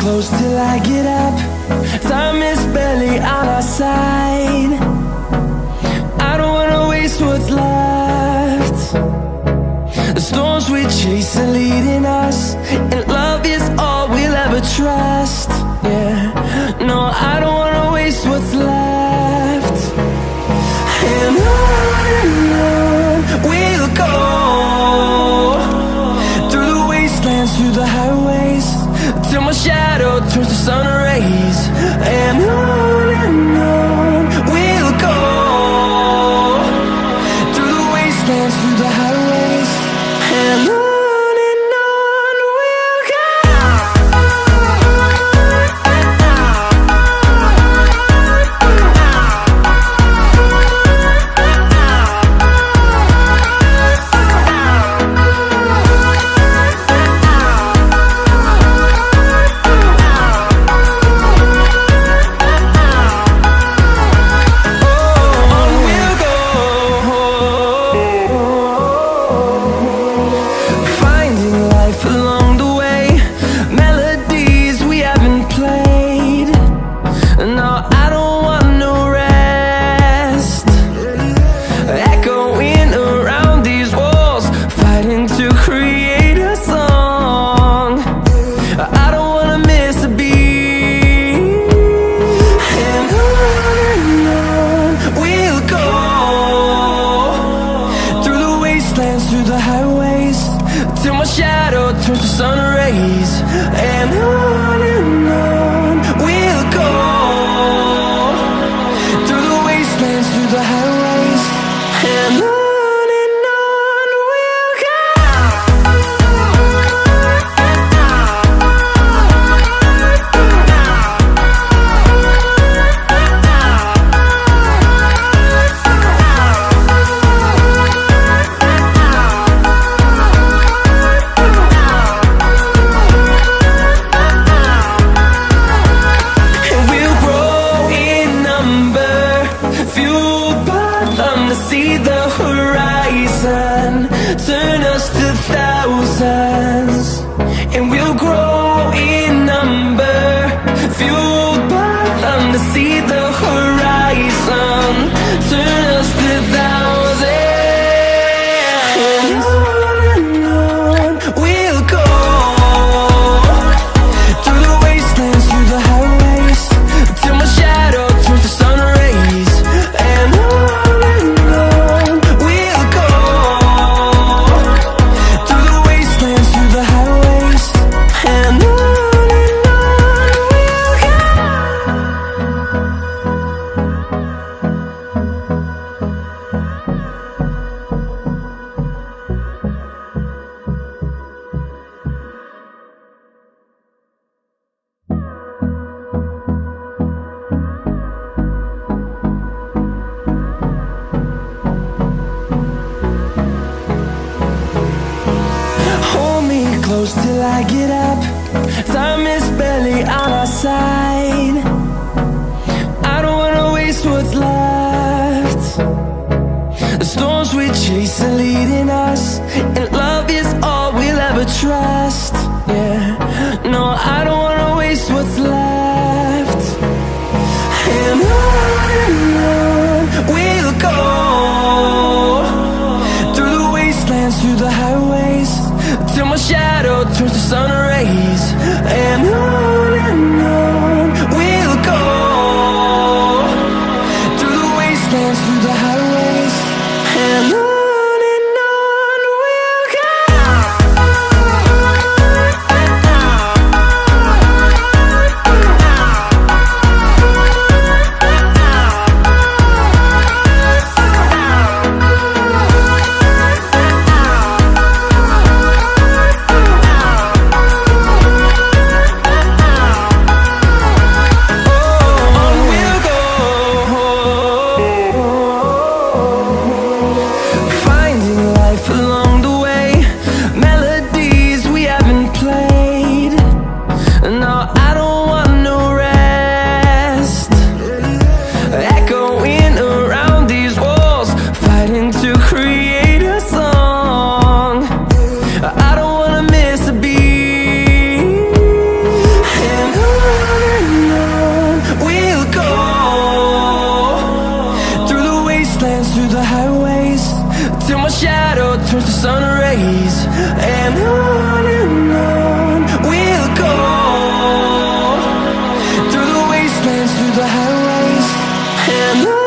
close till I get up. Time is barely on our side. I don't wanna waste what's left. The storms we chase are leading us, and love is all we'll ever trust. Yeah, no, I don't wanna waste what's left. And on we'll go, through the wastelands, through the highways, till my shadow turns to sun rays. And on we'll go, through the wastelands, through the highways, and on we'll go. Till I get up, time is barely on our side. I don't wanna waste what's left. The storms we chase are leading us, and love is all we'll ever trust. Yeah, no, I don't wanna waste what's left. And on we'll go, through the wastelands, through the highways, till my shadow turns to sun rays. And on we'll go, through the wastelands, through the highways, and on we'll go. blood turns to sun rays, and on we'll go, through the wastelands, through the highways, and on.